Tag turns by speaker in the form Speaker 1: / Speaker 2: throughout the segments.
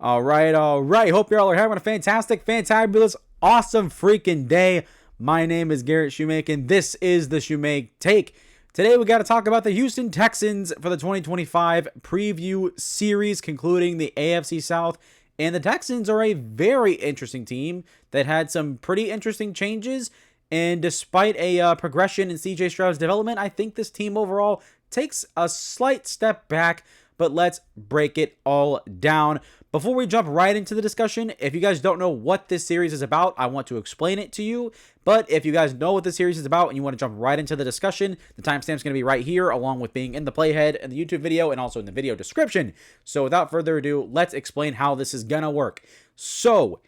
Speaker 1: All right, all right. Hope you all are having a fantastic, fantabulous, awesome freaking day. My name is Garrett Shoemake, and this is the Shoemake Take. Today we got to talk about the Houston Texans for the 2025 preview series, concluding the AFC South. And the Texans are a very interesting team that had some pretty interesting changes. And despite a progression in CJ Stroud's development, I think this team overall takes a slight step back. But let's break it all down. Before we jump right into the discussion, if you guys don't know what this series is about, I want to explain it to you. But if you guys know what this series is about and you want to jump right into the discussion, the timestamp's going to be right here, along with being in the playhead and the YouTube video and also in the video description. So without further ado, let's explain how this is going to work. So,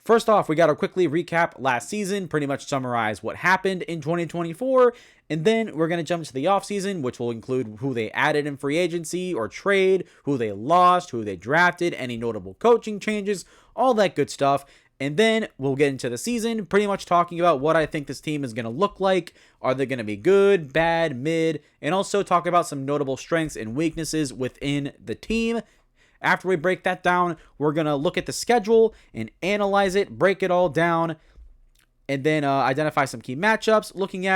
Speaker 1: first off, we got to quickly recap last season, pretty much summarize what happened in 2024, and then we're going to jump to the offseason, which will include who they added in free agency or trade, who they lost, who they drafted, any notable coaching changes, all that good stuff. And then we'll get into the season, pretty much talking about what I think this team is going to look like. Are they going to be good, bad, mid, and also talk about some notable strengths and weaknesses within the team. After we break that down, we're going to look at the schedule and analyze it, break it all down, and then identify some key matchups, looking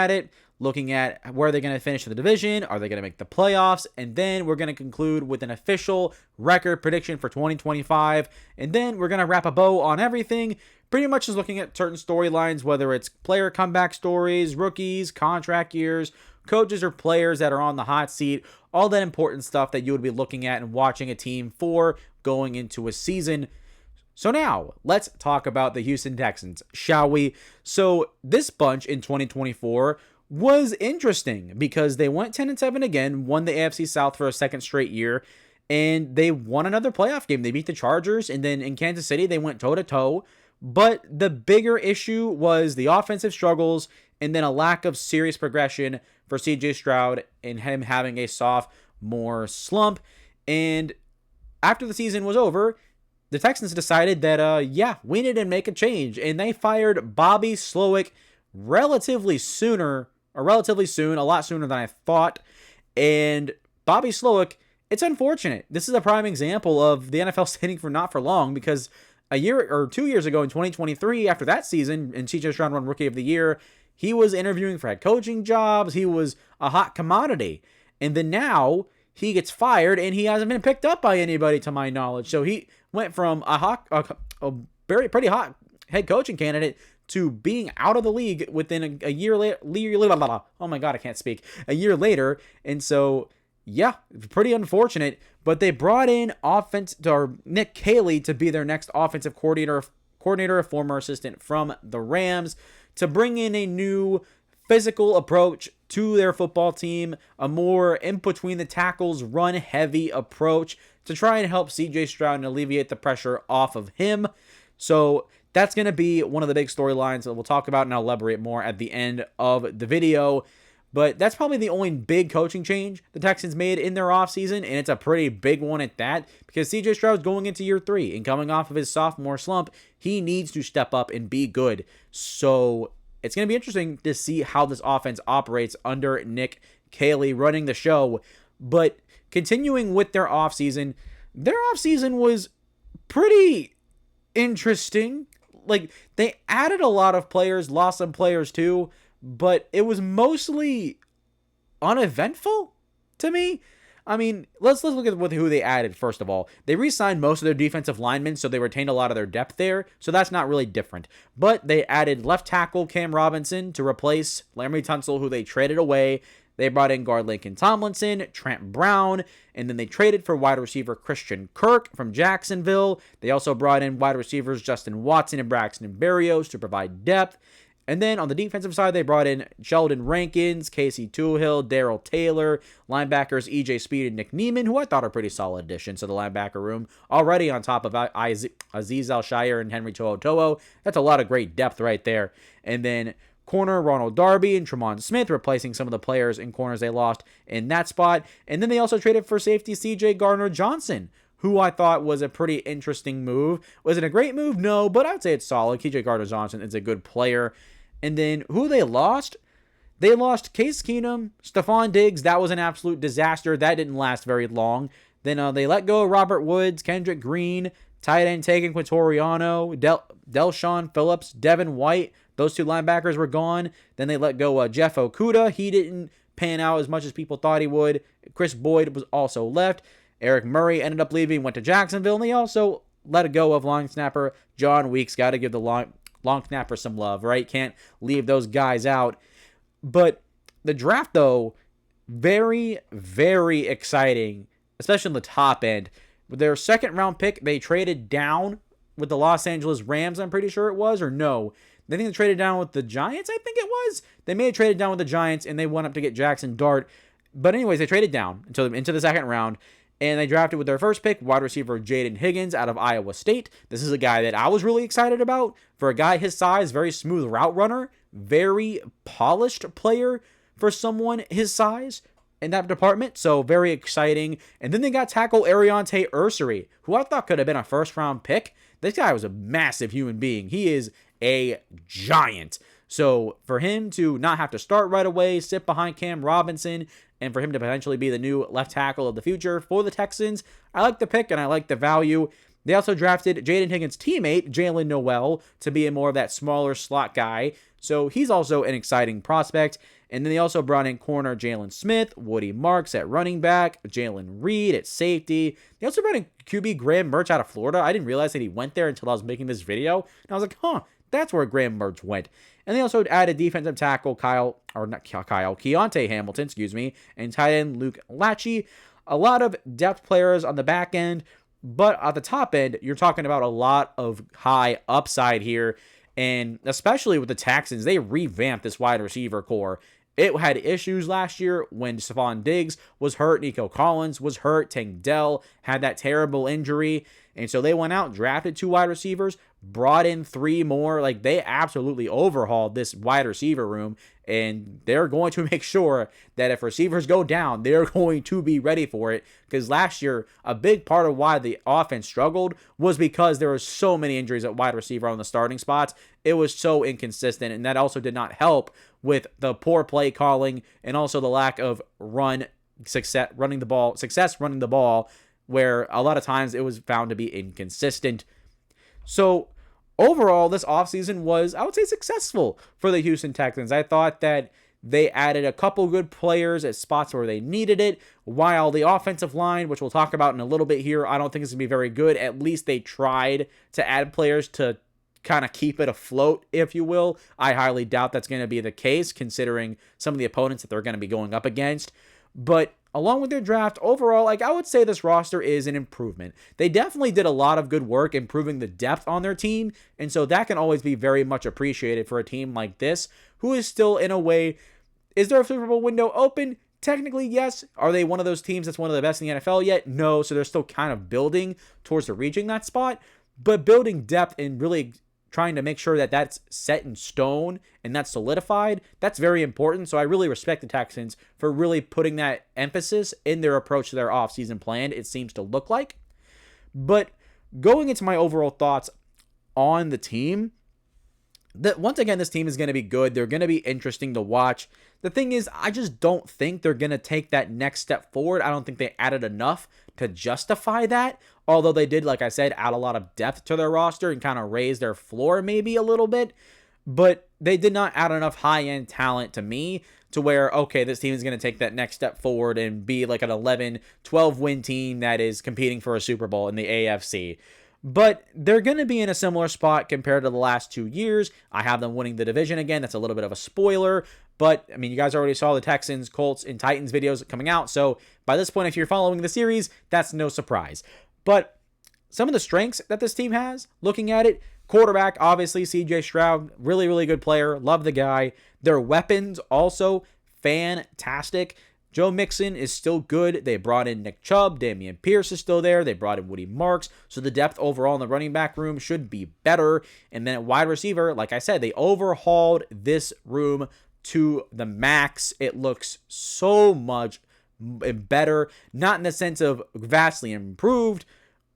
Speaker 1: at where they're going to finish in the division, are they going to make the playoffs, and then we're going to conclude with an official record prediction for 2025, and then we're going to wrap a bow on everything, pretty much just looking at certain storylines, whether it's player comeback stories, rookies, contract years, coaches or players that are on the hot seat, all that important stuff that you would be looking at and watching a team for going into a season. So now, let's talk about the Houston Texans, shall we? So this bunch in 2024 was interesting because they went 10-7 again, won the AFC South for a second straight year, and they won another playoff game. They beat the Chargers, and then in Kansas City, they went toe-to-toe. But the bigger issue was the offensive struggles and then a lack of serious progression for CJ Stroud and him having a sophomore slump. And after the season was over, the Texans decided that, we need to make a change. And they fired Bobby Slowick relatively soon, a lot sooner than I thought. And Bobby Slowick, it's unfortunate. This is a prime example of the NFL sitting for not for long, because a year or 2 years ago in 2023, after that season, and CJ Stroud won Rookie of the Year, he was interviewing for head coaching jobs. He was a hot commodity. And then now he gets fired and he hasn't been picked up by anybody to my knowledge. So he went from a pretty hot head coaching candidate to being out of the league within a year later. Oh my God, I can't speak. A year later. And so, yeah, pretty unfortunate. But they brought in Nick Caley to be their next offensive coordinator, a former assistant from the Rams, to bring in a new physical approach to their football team, a more in between the tackles, run heavy approach to try and help CJ Stroud and alleviate the pressure off of him. So that's going to be one of the big storylines that we'll talk about, and I'll elaborate more at the end of the video. But that's probably the only big coaching change the Texans made in their offseason, and it's a pretty big one at that, because CJ Stroud's going into year 3, and coming off of his sophomore slump, he needs to step up and be good. So it's going to be interesting to see how this offense operates under Nick Caley running the show. But continuing with their offseason was pretty interesting. Like, they added a lot of players, lost some players too, but it was mostly uneventful to me. I mean, let's look at who they added first of all. They re-signed most of their defensive linemen, so they retained a lot of their depth there, so that's not really different. But they added left tackle Cam Robinson to replace Laremy Tunsil, who they traded away. They brought in guard Laken Tomlinson, Trent Brown, and then they traded for wide receiver Christian Kirk from Jacksonville. They also brought in wide receivers Justin Watson and Braxton Berrios to provide depth. And then on the defensive side, they brought in Sheldon Rankins, Casey Toohill, Darrell Taylor, linebackers EJ Speed and Nick Neiman, who I thought are pretty solid additions to the linebacker room, already on top of Aziz Al-Shire and Henry To'oTo'o. That's a lot of great depth right there. And then corner Ronald Darby and Tremont Smith, replacing some of the players and corners they lost in that spot. And then they also traded for safety CJ Gardner-Johnson, who I thought was a pretty interesting move. Was it a great move? No, but I'd say it's solid. CJ Gardner-Johnson is a good player. And then who they lost? They lost Case Keenum, Stephon Diggs. That was an absolute disaster. That didn't last very long. Then they let go of Robert Woods, Kendrick Green, Tight end taken Quintoriano, Delshon Phillips, Devin White. Those two linebackers were gone. Then they let go Jeff Okuda. He didn't pan out as much as people thought he would. Chris Boyd was also left. Eric Murray ended up leaving, went to Jacksonville, and they also let go of long snapper John Weeks. Got to give the long snapper some love, right? Can't leave those guys out. But the draft, though, very, very exciting, especially on the top end. With their second round pick, they traded down with the Los Angeles Rams, I'm pretty sure it was, or no. They think they traded down with the Giants, I think it was. They may have traded down with the Giants, and they went up to get Jackson Dart. But anyways, they traded down into the second round, and they drafted with their first pick, wide receiver Jaden Higgins out of Iowa State. This is a guy that I was really excited about. For a guy his size, very smooth route runner, very polished player for someone his size in that department, so very exciting. And then they got tackle Ariante Ursary, who I thought could have been a first-round pick. This guy was a massive human being. He is a giant. So for him to not have to start right away, sit behind Cam Robinson, and for him to potentially be the new left tackle of the future for the Texans, I like the pick and I like the value. They also drafted Jaden Higgins' teammate, Jalen Noel, to be more of that smaller slot guy. So he's also an exciting prospect. And then they also brought in corner Jalen Smith, Woody Marks at running back, Jalen Reed at safety. They also brought in QB Graham Mertz out of Florida. I didn't realize that he went there until I was making this video. And I was like, that's where Graham Mertz went. And they also added defensive tackle Keontae Hamilton, and tight end Luke Lachey. A lot of depth players on the back end, but at the top end, you're talking about a lot of high upside here. And especially with the Texans, they revamped this wide receiver core. It had issues last year when Stephon Diggs was hurt, Nico Collins was hurt, Tank Dell had that terrible injury. And so they went out, drafted 2 wide receivers, brought in 3 more. Like, they absolutely overhauled this wide receiver room, and they're going to make sure that if receivers go down, they're going to be ready for it. Because last year, a big part of why the offense struggled was because there were so many injuries at wide receiver on the starting spots. It was so inconsistent, and that also did not help with the poor play calling and also the lack of success running the ball, where a lot of times it was found to be inconsistent. So overall, this offseason was, I would say, successful for the Houston Texans. I thought that they added a couple good players at spots where they needed it, while the offensive line, which we'll talk about in a little bit here, I don't think is going to be very good. At least they tried to add players to kind of keep it afloat, if you will. I highly doubt that's going to be the case, considering some of the opponents that they're going to be going up against. But along with their draft, overall, I would say this roster is an improvement. They definitely did a lot of good work improving the depth on their team, and so that can always be very much appreciated for a team like this, who is still, in a way, is there a Super Bowl window open? Technically, yes. Are they one of those teams that's one of the best in the NFL yet? No, so they're still kind of building towards reaching that spot, but building depth and really trying to make sure that that's set in stone and that's solidified, that's very important. So I really respect the Texans for really putting that emphasis in their approach to their offseason plan, it seems to look like. But going into my overall thoughts on the team, once again, this team is going to be good. They're going to be interesting to watch. The thing is, I just don't think they're going to take that next step forward. I don't think they added enough to justify that. Although they did, like I said, add a lot of depth to their roster and kind of raise their floor maybe a little bit. But they did not add enough high-end talent to me to where, okay, this team is going to take that next step forward and be like an 11, 12-win team that is competing for a Super Bowl in the AFC. But they're going to be in a similar spot compared to the last 2 years. I have them winning the division again. That's a little bit of a spoiler. But, I mean, you guys already saw the Texans, Colts, and Titans videos coming out. So, by this point, if you're following the series, that's no surprise. But some of the strengths that this team has, looking at it, quarterback, obviously, C.J. Stroud, really, really good player. Love the guy. Their weapons, also fantastic. Joe Mixon is still good. They brought in Nick Chubb. Dameon Pierce is still there. They brought in Woody Marks. So the depth overall in the running back room should be better. And then at wide receiver, like I said, they overhauled this room to the max. It looks so much better. Not in the sense of vastly improved,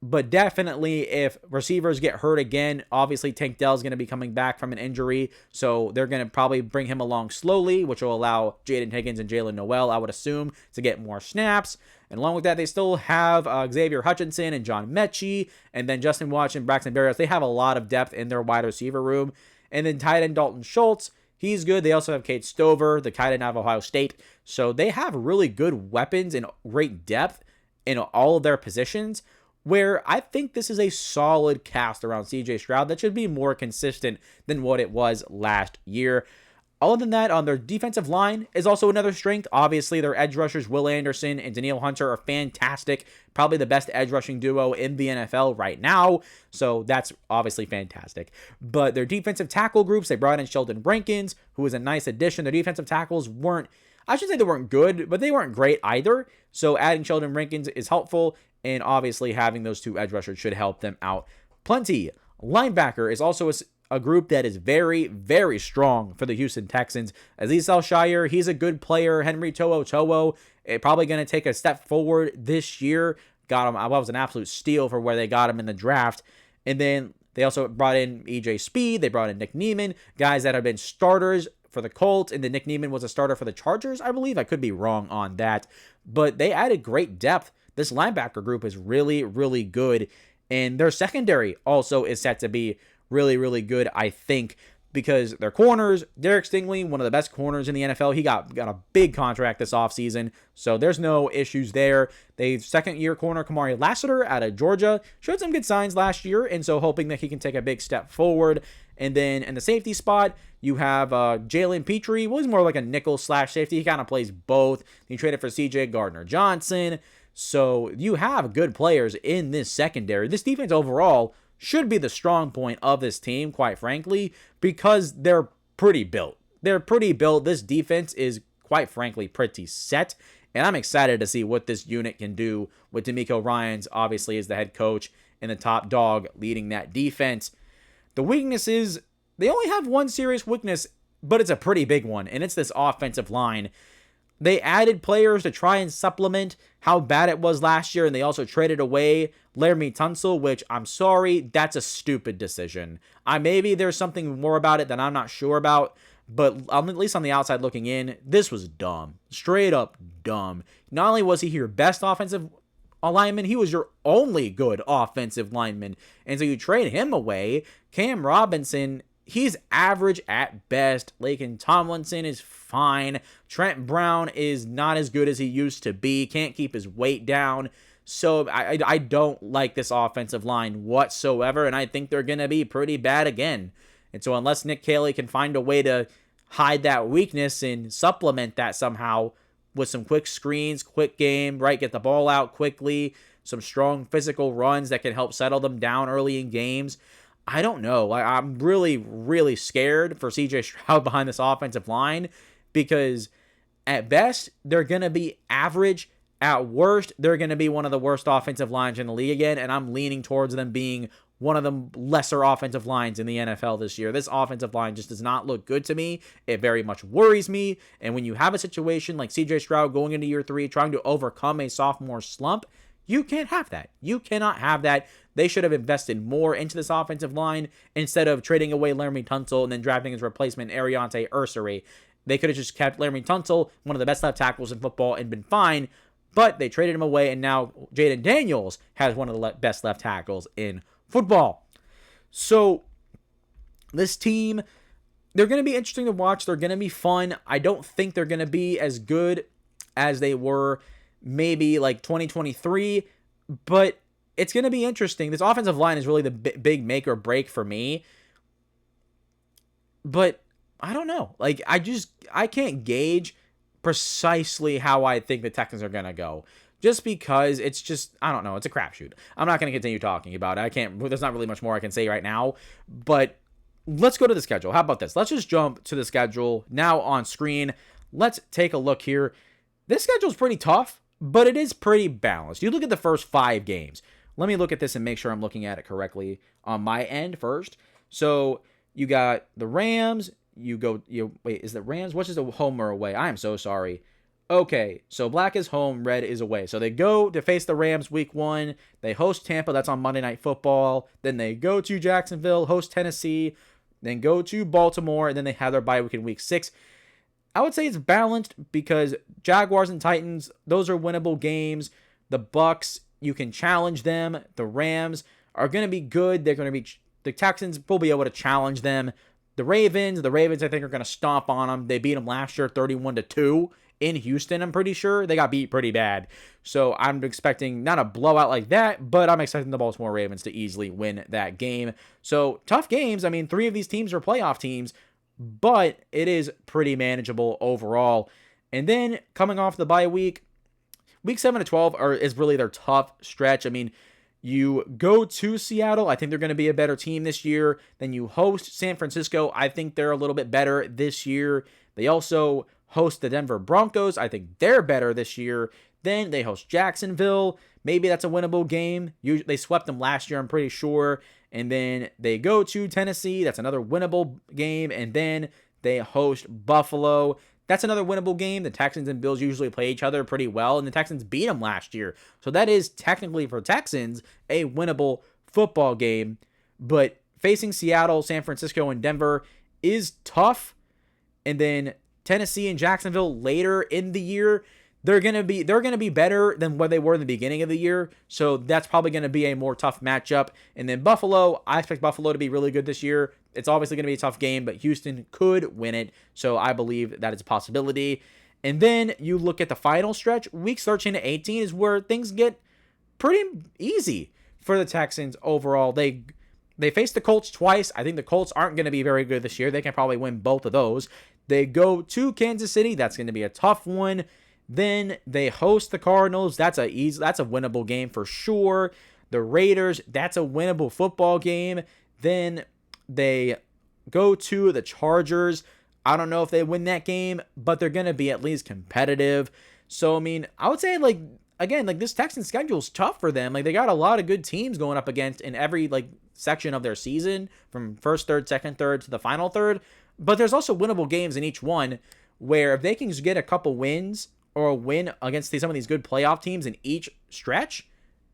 Speaker 1: But definitely, if receivers get hurt again, obviously Tank Dell's going to be coming back from an injury, so they're going to probably bring him along slowly, which will allow Jaden Higgins and Jalen Noel, I would assume, to get more snaps. And along with that, they still have Xavier Hutchinson and John Mechie, and then Justin Watch and Braxton Berrios. They have a lot of depth in their wide receiver room. And then tight end Dalton Schultz, he's good. They also have Cade Stover, the tight end out of Ohio State. So they have really good weapons and great depth in all of their positions, where I think this is a solid cast around CJ Stroud that should be more consistent than what it was last year. Other than that, on their defensive line is also another strength. Obviously, their edge rushers, Will Anderson and Danielle Hunter, are fantastic. Probably the best edge rushing duo in the NFL right now. So that's obviously fantastic. But their defensive tackle groups, they brought in Sheldon Rankins, who was a nice addition. Their defensive tackles weren't, I should say they weren't good, but they weren't great either. So adding Sheldon Rankins is helpful. And obviously having those two edge rushers should help them out plenty. Linebacker is also a group that is very, very strong for the Houston Texans. Azeez Al-Shaair, he's a good player. Henry To'oTo'o, probably going to take a step forward this year. Got him. That was an absolute steal for where they got him in the draft. And then they also brought in EJ Speed. They brought in Nick Niemann, guys that have been starters for the Colts, and then Nick Niemann was a starter for the Chargers, I believe. I could be wrong on that. But they added great depth. This linebacker group is really, really good. And their secondary also is set to be really, really good, I think, because their corners, Derek Stingley, one of the best corners in the NFL, he got a big contract this offseason, so there's no issues there. They second-year corner Kamari Lassiter out of Georgia showed some good signs last year, and so hoping that he can take a big step forward. And then in the safety spot, you have Jalen Petrie. Well, he's more like a nickel/safety. He kind of plays both. He traded for C.J. Gardner-Johnson. So you have good players in this secondary. This defense overall should be the strong point of this team, quite frankly, because they're pretty built. They're pretty built. This defense is, quite frankly, pretty set. And I'm excited to see what this unit can do with D'Amico Ryans, obviously, as the head coach and the top dog leading that defense. The weakness is they only have one serious weakness, but it's a pretty big one, and it's this offensive line. They added players to try and supplement how bad it was last year, and they also traded away Laramie Tunsil, which I'm sorry, that's a stupid decision. Maybe there's something more about it that I'm not sure about, but at least on the outside looking in, this was dumb. Straight up dumb. Not only was he your best offensive lineman, he was your only good offensive lineman, and so you trade him away. Cam Robinson, he's average at best. Laken Tomlinson is fine. Trent Brown is not as good as he used to be. Can't keep his weight down. So I don't like this offensive line whatsoever, and I think they're going to be pretty bad again. And so unless Nick Caley can find a way to hide that weakness and supplement that somehow with some quick screens, quick game, right? Get the ball out quickly, some strong physical runs that can help settle them down early in games. I don't know. I'm really, really scared for CJ Stroud behind this offensive line because at best, they're going to be average. At worst, they're going to be one of the worst offensive lines in the league again, and I'm leaning towards them being one of the lesser offensive lines in the NFL this year. This offensive line just does not look good to me. It very much worries me, and when you have a situation like CJ Stroud going into year 3, trying to overcome a sophomore slump, you can't have that. You cannot have that. They should have invested more into this offensive line instead of trading away Laramie Tunsil and then drafting his replacement, Ariante Ursary. They could have just kept Laramie Tunsil, one of the best left tackles in football, and been fine, but they traded him away, and now Jaden Daniels has one of the best left tackles in football. So this team, they're going to be interesting to watch. They're going to be fun. I don't think they're going to be as good as they were maybe like 2023, but it's going to be interesting. This offensive line is really the big make or break for me. But I don't know. Like, I can't gauge precisely how I think the Texans are going to go. Just because it's just, I don't know, it's a crapshoot. I'm not going to continue talking about it. There's not really much more I can say right now. But let's go to the schedule. How about this? Let's just jump to the schedule now on screen. Let's take a look here. This schedule is pretty tough, but it is pretty balanced. You look at the first 5 games. Let me look at this and make sure I'm looking at it correctly on my end first. So you got the Rams. Wait, is the Rams? What's just a home or away? I am so sorry. Okay, so black is home, red is away. So they go to face the Rams week 1. They host Tampa. That's on Monday Night Football. Then they go to Jacksonville, host Tennessee, then go to Baltimore, and then they have their bye week in week 6. I would say it's balanced because Jaguars and Titans, those are winnable games. The Bucks, you can challenge them. The Rams are going to be good. The Texans will be able to challenge them. The Ravens I think are going to stomp on them. They beat them last year 31-2 in Houston, I'm pretty sure. They got beat pretty bad. So I'm expecting not a blowout like that, but I'm expecting the Baltimore Ravens to easily win that game. So tough games. I mean, 3 of these teams are playoff teams, but it is pretty manageable overall. And then coming off the bye week 7 to 12 is really their tough stretch. I mean, you go to Seattle. I think they're going to be a better team this year. Then you host San Francisco. I think they're a little bit better this year. They also host the Denver Broncos. I think they're better this year. Then they host Jacksonville. Maybe that's a winnable game. They swept them last year, I'm pretty sure. And then they go to Tennessee. That's another winnable game. And then they host Buffalo. That's another winnable game. The Texans and Bills usually play each other pretty well, and the Texans beat them last year. So that is technically, for Texans, a winnable football game. But facing Seattle, San Francisco, and Denver is tough. And then Tennessee and Jacksonville later in the year, they're gonna be better than what they were in the beginning of the year. So that's probably gonna be a more tough matchup. And then Buffalo, I expect Buffalo to be really good this year. It's obviously gonna be a tough game, but Houston could win it. So I believe that is a possibility. And then you look at the final stretch, weeks 13 to 18 is where things get pretty easy for the Texans overall. They face the Colts twice. I think the Colts aren't going to be very good this year. They can probably win both of those. They go to Kansas City. That's going to be a tough one. Then they host the Cardinals. That's a winnable game for sure. The Raiders, that's a winnable football game. Then they go to the Chargers. I don't know if they win that game, but they're going to be at least competitive. So, I mean, I would say, this Texans schedule is tough for them. They got a lot of good teams going up against in every, section of their season, from first third, second third to the final third. But there's also winnable games in each one where if they can just get a couple wins or a win against some of these good playoff teams in each stretch,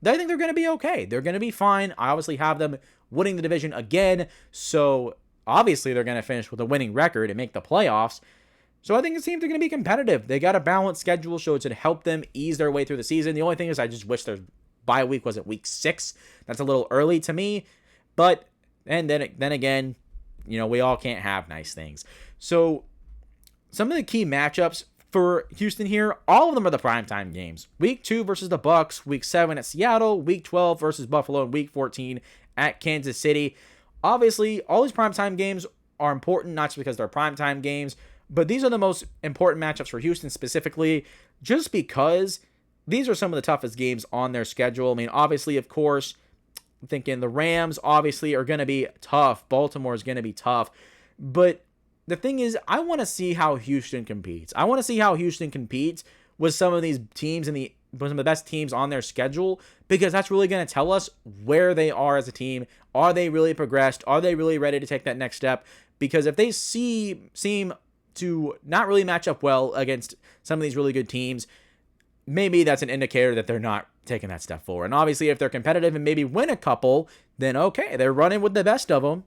Speaker 1: I think they're going to be okay. They're going to be fine. I obviously have them winning the division again. So, obviously, they're going to finish with a winning record and make the playoffs. So I think the teams are going to be competitive. They got a balanced schedule, so it should help them ease their way through the season. The only thing is I just wish their bye week was at week 6. That's a little early to me. But, and then again, we all can't have nice things. So some of the key matchups for Houston here, all of them are the primetime games. Week 2 versus the Bucks, week 7 at Seattle, week 12 versus Buffalo, and week 14 at Kansas City. Obviously, all these primetime games are important, not just because they're primetime games, but these are the most important matchups for Houston specifically, just because these are some of the toughest games on their schedule. I mean, obviously, of course, I'm thinking the Rams obviously are going to be tough. Baltimore is going to be tough. But the thing is, I want to see how Houston competes. I want to see how Houston competes with some of these teams with some of the best teams on their schedule, because that's really going to tell us where they are as a team. Are they really progressed? Are they really ready to take that next step? Because if they seem to not really match up well against some of these really good teams, maybe that's an indicator that they're not taking that step forward. And obviously, if they're competitive and maybe win a couple, then okay, they're running with the best of them.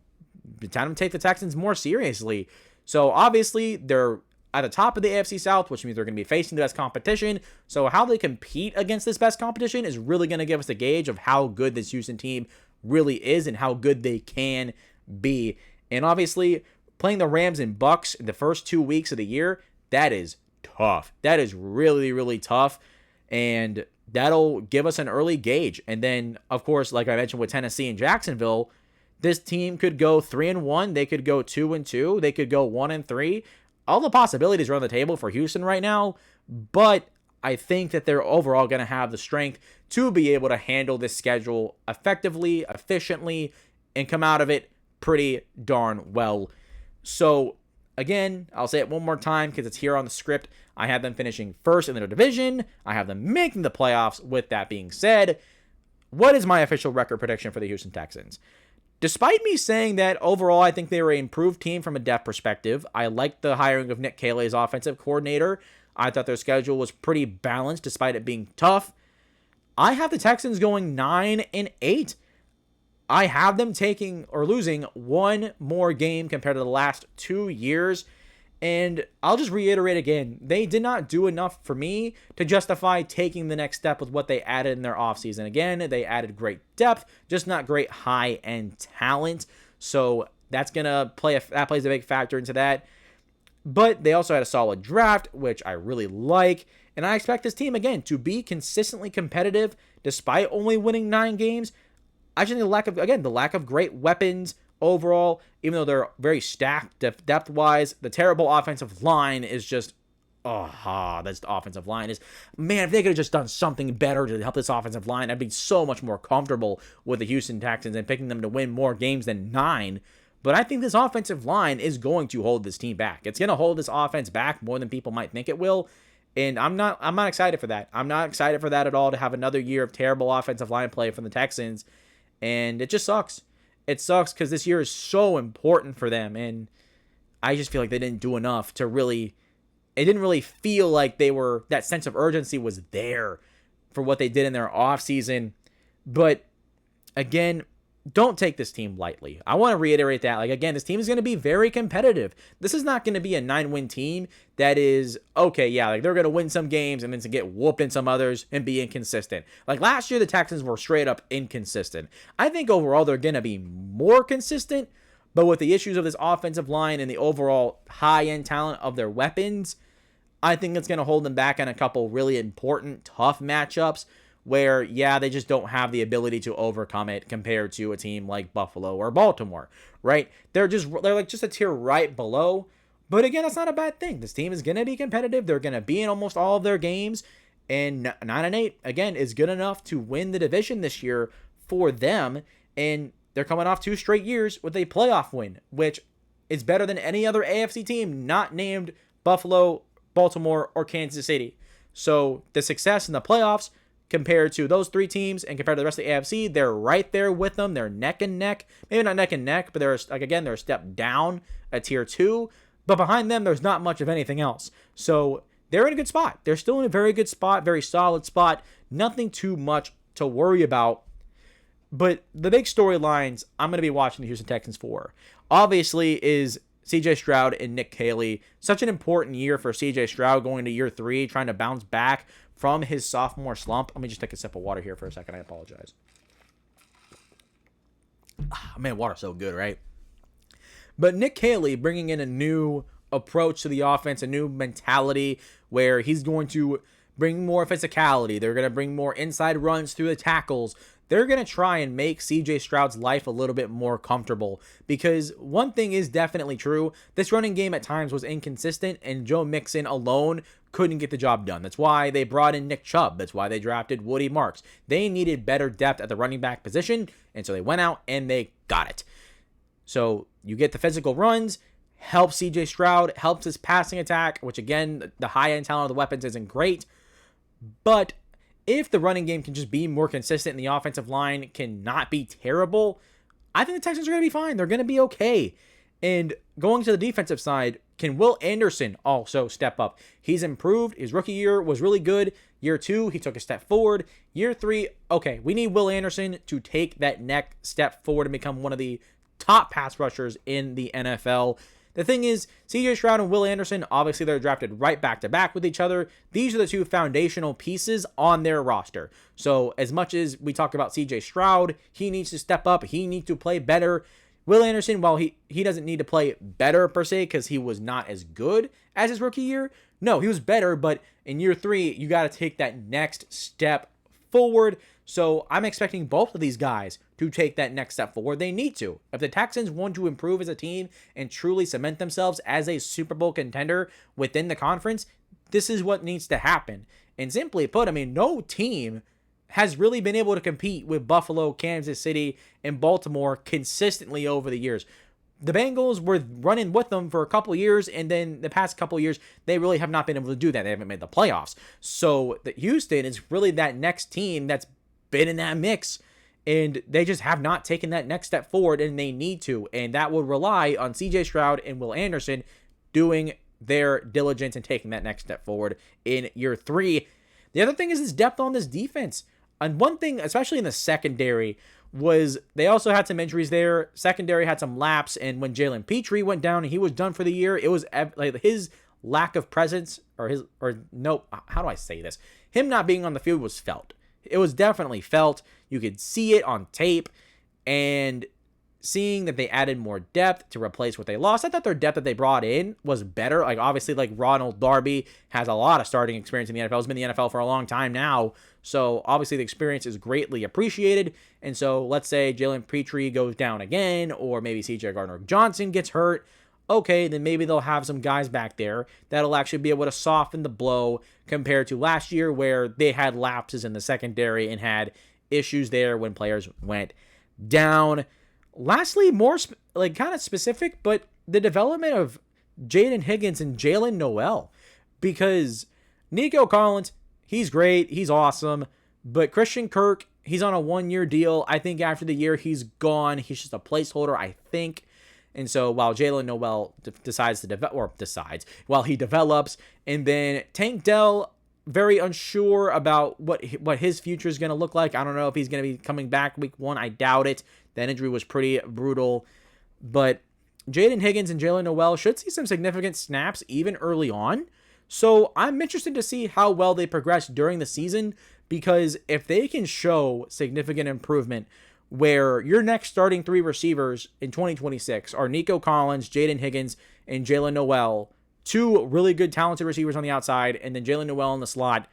Speaker 1: It's time to take the Texans more seriously. So obviously, they're at the top of the AFC South, which means they're going to be facing the best competition. So how they compete against this best competition is really going to give us a gauge of how good this Houston team really is and how good they can be. And obviously, playing the Rams and Bucks in the first 2 weeks of the year, that is tough. That is really, really tough. And that'll give us an early gauge. And then, of course, like I mentioned with Tennessee and Jacksonville, this team could go 3-1. They could go 2-2. They could go 1-3. All the possibilities are on the table for Houston right now. But I think that they're overall going to have the strength to be able to handle this schedule effectively, efficiently, and come out of it pretty darn well. So, again, I'll say it one more time because it's here on the script. I have them finishing first in their division. I have them making the playoffs. With that being said, what is my official record prediction for the Houston Texans? Despite me saying that overall I think they were an improved team from a depth perspective, I like the hiring of Nick Calais as offensive coordinator. I thought their schedule was pretty balanced despite it being tough. I have the Texans going 9-8. I have them taking or losing one more game compared to the last 2 years. And I'll just reiterate again, they did not do enough for me to justify taking the next step with what they added in their offseason. Again, they added great depth, just not great high-end talent. So that plays a big factor into that. But they also had a solid draft, which I really like. And I expect this team, again, to be consistently competitive despite only winning 9 games. I just think the lack of great weapons overall, even though they're very stacked depth-wise, the terrible offensive line is just, that's the offensive line is, man, if they could have just done something better to help this offensive line, I'd be so much more comfortable with the Houston Texans and picking them to win more games than 9. But I think this offensive line is going to hold this team back. It's going to hold this offense back more than people might think it will. And I'm not excited for that. I'm not excited for that at all, to have another year of terrible offensive line play from the Texans. And it just sucks. It sucks because this year is so important for them. And I just feel like they didn't do enough to really, it didn't really feel like that sense of urgency was there for what they did in their offseason. But again, don't take this team lightly. I want to reiterate that. Again, this team is going to be very competitive. This is not going to be a 9-win team that is, they're going to win some games and then to get whooped in some others and be inconsistent. Last year, the Texans were straight up inconsistent. I think overall they're going to be more consistent, but with the issues of this offensive line and the overall high-end talent of their weapons, I think it's going to hold them back in a couple really important, tough matchups where, they just don't have the ability to overcome it compared to a team like Buffalo or Baltimore, right? They're just a tier right below. But again, that's not a bad thing. This team is going to be competitive. They're going to be in almost all of their games. And 9-8, again, is good enough to win the division this year for them. And they're coming off 2 straight years with a playoff win, which is better than any other AFC team not named Buffalo, Baltimore, or Kansas City. So the success in the playoffs compared to those 3 teams and compared to the rest of the AFC, they're right there with them. They're neck and neck. Maybe not neck and neck, but they're a step down, a tier 2. But behind them, there's not much of anything else. So they're in a good spot. They're still in a very good spot, very solid spot. Nothing too much to worry about. But the big storylines I'm going to be watching the Houston Texans for, obviously, is CJ Stroud and Nick Caley. Such an important year for CJ Stroud going to year 3, trying to bounce back from his sophomore slump. Let me just take a sip of water here for a second. I apologize. Man, water's so good, right? But Nick Caley bringing in a new approach to the offense, a new mentality where he's going to bring more physicality. They're going to bring more inside runs through the tackles. They're going to try and make CJ Stroud's life a little bit more comfortable, because one thing is definitely true. This running game at times was inconsistent, and Joe Mixon alone couldn't get the job done. That's why they brought in Nick Chubb. That's why they drafted Woody Marks. They needed better depth at the running back position, and so they went out and they got it. So you get the physical runs, helps CJ Stroud, helps his passing attack, which again, the high-end talent of the weapons isn't great, but if the running game can just be more consistent and the offensive line cannot be terrible, I think the Texans are going to be fine. They're going to be okay. And going to the defensive side, can Will Anderson also step up? He's improved. His rookie year was really good. Year 2, he took a step forward. Year 3, okay, we need Will Anderson to take that next step forward and become one of the top pass rushers in the NFL. The thing is, CJ Stroud and Will Anderson, obviously they're drafted right back-to-back with each other. These are the 2 foundational pieces on their roster. So as much as we talk about CJ Stroud, he needs to step up. He needs to play better. Will Anderson, while he doesn't need to play better per se because he was not as good as his rookie year. No, he was better, but in year 3, you got to take that next step forward. So I'm expecting both of these guys to take that next step forward. They need to. If the Texans want to improve as a team and truly cement themselves as a Super Bowl contender within the conference, this is what needs to happen. And simply put, no team has really been able to compete with Buffalo, Kansas City, and Baltimore consistently over the years. The Bengals were running with them for a couple years, and then the past couple years, they really have not been able to do that. They haven't made the playoffs. So the Houston is really that next team that's been in that mix, and they just have not taken that next step forward, and they need to. And that would rely on CJ Stroud and Will Anderson doing their diligence in taking that next step forward in year 3. The other thing is this depth on this defense. And one thing, especially in the secondary, was they also had some injuries there. Secondary had some lapse, and when Jalen Petrie went down and he was done for the year, it was like his lack of presence, how do I say this? Him not being on the field was felt. It was definitely felt. You could see it on tape, and seeing that they added more depth to replace what they lost. I thought their depth that they brought in was better. Like, obviously, like Ronald Darby has a lot of starting experience in the NFL. He's been in the NFL for a long time now. So, obviously, the experience is greatly appreciated. And so, let's say Jalen Petrie goes down again, or maybe CJ Gardner-Johnson gets hurt. Okay, then maybe they'll have some guys back there that'll actually be able to soften the blow compared to last year where they had lapses in the secondary and had issues there when players went down. Lastly, more kind of specific, but the development of Jaden Higgins and Jalen Noel, because Nico Collins, he's great, he's awesome, but Christian Kirk, he's on a 1-year deal. I think after the year he's gone. He's just a placeholder, I think. And so while Jalen Noel while he develops, and then Tank Dell, very unsure about what his future is going to look like. I don't know if he's going to be coming back week 1. I doubt it. That injury was pretty brutal. But Jaden Higgins and Jalen Noel should see some significant snaps even early on. So I'm interested to see how well they progress during the season, because if they can show significant improvement where your next starting 3 receivers in 2026 are Nico Collins, Jaden Higgins, and Jalen Noel, 2 really good talented receivers on the outside, and then Jalen Noel in the slot,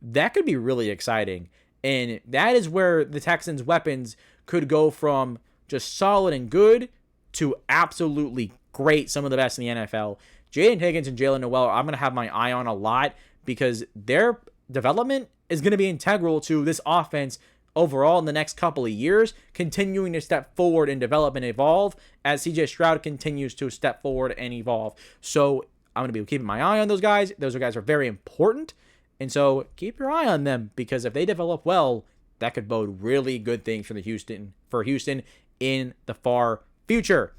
Speaker 1: that could be really exciting. And that is where the Texans' weapons could go from just solid and good to absolutely great, some of the best in the NFL. Jaden Higgins and Jalen Noel, I'm going to have my eye on a lot, because their development is going to be integral to this offense overall in the next couple of years, continuing to step forward and develop and evolve as CJ Stroud continues to step forward and evolve. So I'm going to be keeping my eye on those guys. Those guys are very important. And so keep your eye on them, because if they develop well, that could bode really good things for Houston in the far future.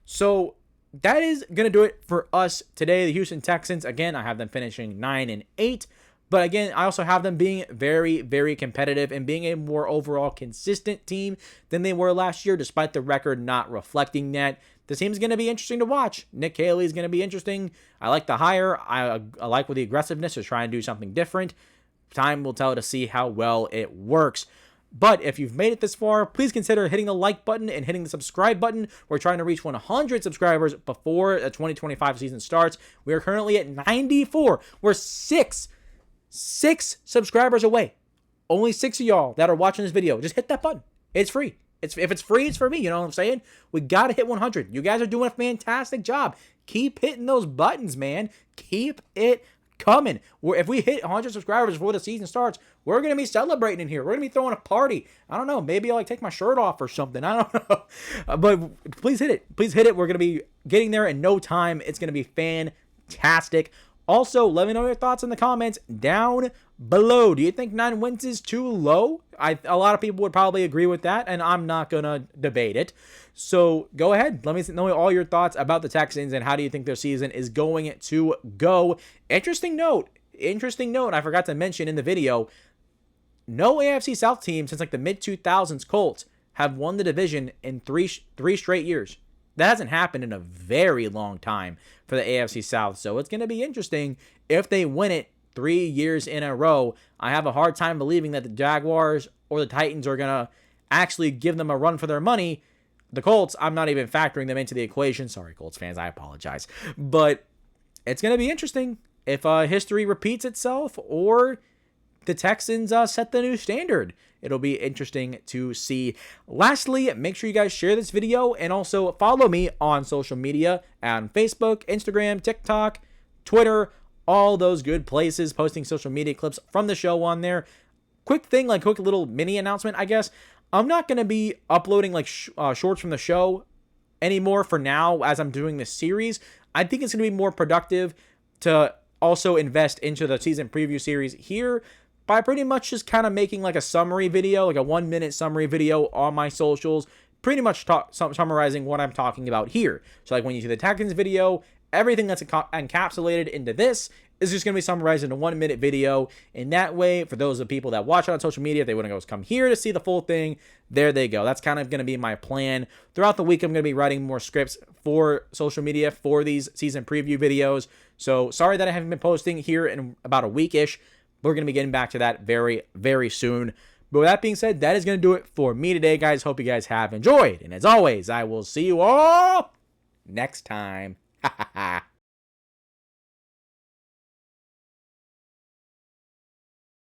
Speaker 1: So that is going to do it for us today. The Houston Texans, again, I have them finishing 9-8. But again, I also have them being very, very competitive and being a more overall consistent team than they were last year, despite the record not reflecting that. The team's going to be interesting to watch. Nick Haley is going to be interesting. I like the hire. I like with the aggressiveness to try and do something different. Time will tell to see how well it works. But if you've made it this far, please consider hitting the like button and hitting the subscribe button. We're trying to reach 100 subscribers before the 2025 season starts. We are currently at 94. We're six subscribers away. Only 6 of y'all that are watching this video. Just hit that button. It's free. If it's free, it's for me. You know what I'm saying? We got to hit 100. You guys are doing a fantastic job. Keep hitting those buttons, man. Keep it coming. If we hit 100 subscribers before the season starts, we're going to be celebrating in here. We're going to be throwing a party. I don't know. Maybe I'll take my shirt off or something. I don't know. But please hit it. Please hit it. We're going to be getting there in no time. It's going to be fantastic. Also, let me know your thoughts in the comments down below. Do you think 9 wins is too low? A lot of people would probably agree with that, and I'm not going to debate it. So go ahead. Let me know all your thoughts about the Texans and how do you think their season is going to go. Interesting note, I forgot to mention in the video, no AFC South team since like the mid-2000s Colts have won the division in three straight years. That hasn't happened in a very long time for the AFC South. So it's going to be interesting if they win it 3 years in a row. I have a hard time believing that the Jaguars or the Titans are going to actually give them a run for their money. The Colts, I'm not even factoring them into the equation. Sorry, Colts fans, I apologize. But it's going to be interesting if history repeats itself or the Texans set the new standard. It'll be interesting to see. Lastly, make sure you guys share this video and also follow me on social media on Facebook, Instagram, TikTok, Twitter, all those good places, posting social media clips from the show on there. Quick little mini announcement, I guess. I'm not going to be uploading shorts from the show anymore for now as I'm doing this series. I think it's going to be more productive to also invest into the season preview series here by pretty much just kind of making like a summary video, like a 1-minute summary video on my socials, pretty much summarizing what I'm talking about here. So like when you see the Texans video, everything that's encapsulated into this is just going to be summarized in a 1-minute video. And that way, for those of people that watch it on social media, if they want to go come here to see the full thing, there they go. That's kind of going to be my plan. Throughout the week, I'm going to be writing more scripts for social media for these season preview videos. So sorry that I haven't been posting here in about a week-ish. We're going to be getting back to that very, very soon. But with that being said, that is going to do it for me today, guys. Hope you guys have enjoyed. And as always, I will see you all next time. Ha ha ha.